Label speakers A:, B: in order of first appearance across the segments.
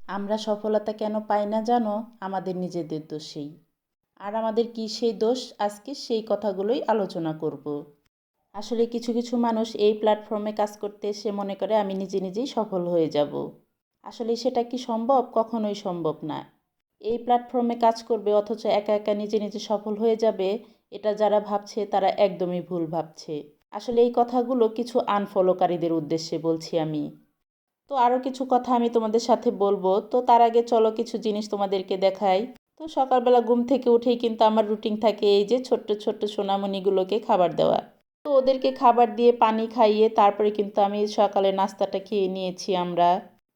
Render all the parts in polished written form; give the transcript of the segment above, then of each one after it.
A: আমরা সফলতা কেন পাই না জানো? আমাদের নিজেদের দোষেই। আর আমাদের কি সেই দোষ? আজকে সেই কথাগুলোই আলোচনা করব। আসলে কিছু কিছু মানুষ এই প্ল্যাটফর্মে কাজ করতে এসে মনে করে আমি নিজে নিজেই সফল হয়ে যাব। আসলে সেটা কি সম্ভব? কখনোই সম্ভব না। এই প্ল্যাটফর্মে কাজ করবে অথচ একা একা নিজে নিজে সফল হয়ে যাবে, এটা যারা ভাবছে তারা একদমই ভুল ভাবছে। আসলে এই কথাগুলো কিছু আনফলোকারীদের উদ্দেশ্যে বলছি আমি। তো আরও কিছু কথা আমি তোমাদের সাথে বলবো, তো তার আগে চলো কিছু জিনিস তোমাদেরকে দেখাই। তো সকালবেলা ঘুম থেকে উঠেই কিন্তু আমার রুটিন থাকে এই যে ছোট্ট ছোট্ট সোনামণিগুলোকে খাবার দেওয়া। তো ওদেরকে খাবার দিয়ে পানি খাইয়ে তারপরে কিন্তু আমি সকালের নাস্তাটা খেয়ে নিয়েছি আমরা।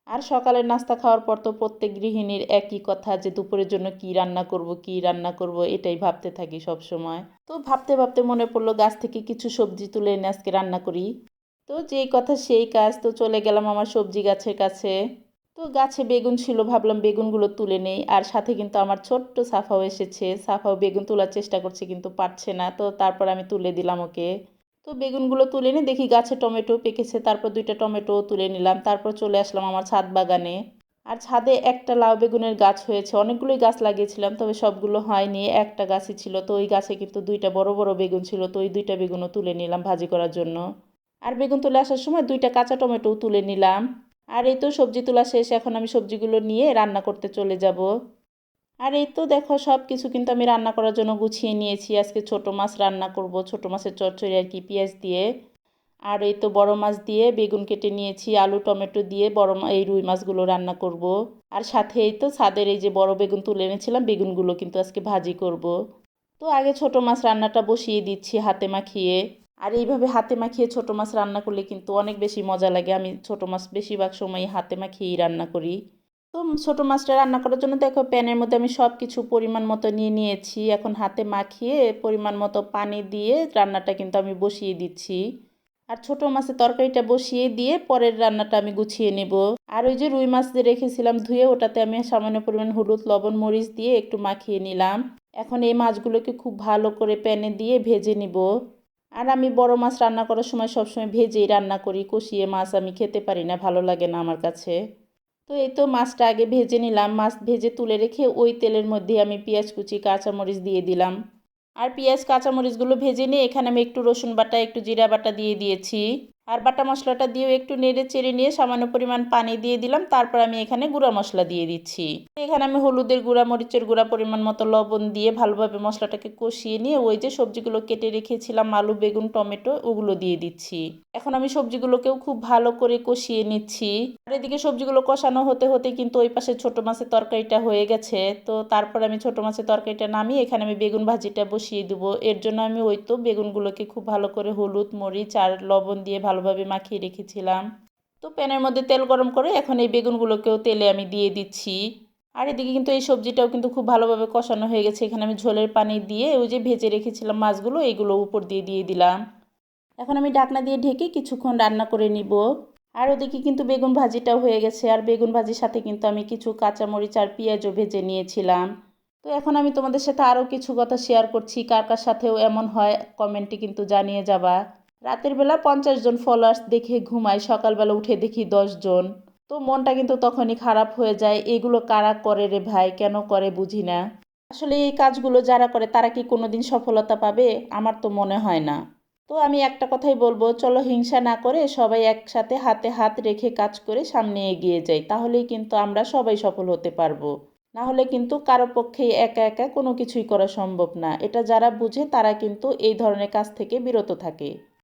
A: আর সকালের নাস্তা খাওয়ার পর তো প্রত্যেক গৃহিণীর একই কথা যে দুপুরের জন্য কি রান্না করব কি রান্না করব এটাই ভাবতে থাকি সব সময়। তো ভাবতে ভাবতে মনে পড়লো গাছ থেকে কিছু সবজি তুলে এনে আজকে রান্না করি। তো যেই কথা সেই কাজ, তো চলে গেলাম আমার সবজি গাছের কাছে। তো গাছে বেগুন ছিল, ভাবলাম বেগুনগুলো তুলে নেই। আর সাথে কিন্তু আমার ছোট্ট সাফাও এসেছে, সাফাও বেগুন তোলার চেষ্টা করছে কিন্তু পারছে না, তো তারপর আমি তুলে দিলাম ওকে। তো বেগুনগুলো তুলে নিয়ে দেখি গাছে টমেটো পেকেছে, তারপর দুইটা টমেটো তুলে নিলাম, তারপর চলে আসলাম আমার ছাদ বাগানে। আর ছাদে একটা লাউ বেগুনের গাছ হয়েছে, অনেকগুলোই গাছ লাগিয়েছিলাম তবে সবগুলো হয়নি, একটা গাছই ছিল। তো ওই গাছে কিন্তু দুইটা বড় বড় বেগুন ছিল, তো ওই দুইটা বেগুনও তুলে নিলাম ভাজি করার জন্য। আর বেগুন তুলে আসার সময় দুইটা কাঁচা টমেটোও তুলে নিলাম। আর এই তো সবজি তোলা শেষ, এখন আমি সবজিগুলো নিয়ে রান্না করতে চলে যাব। আর এই তো দেখো সব কিছু কিন্তু আমি রান্না করার জন্য গুছিয়ে নিয়েছি। আজকে ছোট মাছ রান্না করব, ছোট মাছের চচ্চড়ি আর কি, পেঁয়াজ দিয়ে। আর এই তো বড় মাছ দিয়ে বেগুন কেটে নিয়েছি, আলু টমেটো দিয়ে এই রুই মাছগুলো রান্না করব। আর সাথে এই তো ছাদের এই যে বড় বেগুন তুলে এনেছিলাম, বেগুনগুলো কিন্তু আজকে ভাজি করব। তো আগে ছোট মাছ রান্নাটা বসিয়ে দিচ্ছি হাতে মাখিয়ে। আর এইভাবে হাতে মাখিয়ে ছোট মাছ রান্না করলে কিন্তু অনেক বেশি মজা লাগে। আমি ছোট মাছ বেশিরভাগ সময় হাতে মাখিয়েই রান্না করি। তো ছোট মাছটা রান্না করার জন্য দেখো প্যানের মধ্যে আমি সব কিছু পরিমাণ মতো নিয়ে নিয়েছি। এখন হাতে মাখিয়ে পরিমাণ মতো পানি দিয়ে রান্নাটা কিন্তু আমি বসিয়ে দিচ্ছি। আর ছোট মাছের তরকারিটা বসিয়ে দিয়ে পরের রান্নাটা আমি গুছিয়ে নেব। আর ওই যে রুই মাছ যে রেখেছিলাম ধুয়ে, ওটাতে আমি সামান্য পরিমাণ হলুদ লবণ মরিচ দিয়ে একটু মাখিয়ে নিলাম। এখন এই মাছগুলোকে খুব ভালো করে প্যানে দিয়ে ভেজে নিব। আর আমি বড় মাছ রান্না করার সময় সবসময় ভেজেই রান্না করি, কষিয়ে মাছ আমি খেতে পারি না, ভালো লাগে না আমার কাছে। তো এই তো মাছটা আগে ভেজে নিলাম, মাছ ভেজে তুলে রেখে ওই তেলের মধ্যে আমি পেঁয়াজ কুচি কাঁচামরিচ দিয়ে দিলাম। আর পেঁয়াজ কাঁচামরিচগুলো ভেজে নিয়ে এখানে আমি একটু রসুন বাটা একটু জিরা বাটা দিয়ে দিয়েছি। আর বাটা মশলাটা দিয়েও একটু নেড়ে চেড়ে নিয়ে সামান্য পরিমাণ পানি দিয়ে দিলাম, তারপর আমি এখানে গুঁড়া মশলা দিয়ে দিচ্ছি। এখানে আমি হলুদের গুঁড়া মরিচের গুঁড়া পরিমাণ মতো লবণ দিয়ে ভালোভাবে মশলাটাকে কষিয়ে নিয়ে ওই যে সবজিগুলো কেটে রেখেছিলাম আলু বেগুন টমেটো ওগুলো দিয়ে দিচ্ছি। এখন আমি সবজিগুলোকেও খুব ভালো করে কষিয়ে নিচ্ছি। আর এদিকে সবজিগুলো কষানো হতে হতে কিন্তু ওই পাশে ছোট মাছের তরকারিটা হয়ে গেছে। তো তারপর আমি ছোট মাছের তরকারিটা নামিয়ে এখানে আমি বেগুন ভাজিটা বসিয়ে দেবো। এর জন্য আমি ওই তো বেগুনগুলোকে খুব ভালো করে হলুদ মরিচ আর লবণ দিয়ে ভালোভাবে মাখিয়ে রেখেছিলাম। তো প্যানের মধ্যে তেল গরম করে এখন এই বেগুনগুলোকেও তেলে আমি দিয়ে দিচ্ছি। আর এদিকে কিন্তু এই সবজিটাও কিন্তু খুব ভালোভাবে কষানো হয়ে গেছে। এখানে আমি ঝোলের পানি দিয়ে ওই যে ভেজে রেখেছিলাম মাছগুলো এইগুলো উপর দিয়ে দিয়ে দিলাম। এখন আমি ঢাকনা দিয়ে ঢেকে কিছুক্ষণ রান্না করে নিব। আর ওদিকে কিন্তু বেগুন ভাজিটাও হয়ে গেছে। আর বেগুন ভাজির সাথে কিন্তু আমি কিছু কাঁচামরিচ আর পেঁয়াজও ভেজে নিয়েছিলাম। তো এখন আমি তোমাদের সাথে আরও কিছু কথা শেয়ার করছি, কার কার সাথেও এমন হয় কমেন্টে কিন্তু জানিয়ে যাবা। রাতের বেলা 50 জন ফলোয়ার্স দেখে ঘুমাই, সকালবেলা উঠে দেখি 10 জন। তো মনটা কিন্তু তখনই খারাপ হয়ে যায়, এগুলো কারা করে রে ভাই, কেন করে বুঝি না। আসলে এই কাজগুলো যারা করে তারা কি কোনোদিন সফলতা পাবে? আমার তো মনে হয় না। তো আমি একটা কথাই বলবো, চলো হিংসা না করে সবাই একসাথে হাতে হাত রেখে কাজ করে সামনে এগিয়ে যাই, তাহলেই কিন্তু আমরা সবাই সফল হতে পারবো। না হলে কিন্তু কারো পক্ষেই একা একা কোনো কিছুই করা সম্ভব না। এটা যারা বুঝে তারা কিন্তু এই ধরনের কাজ থেকে বিরত থাকে।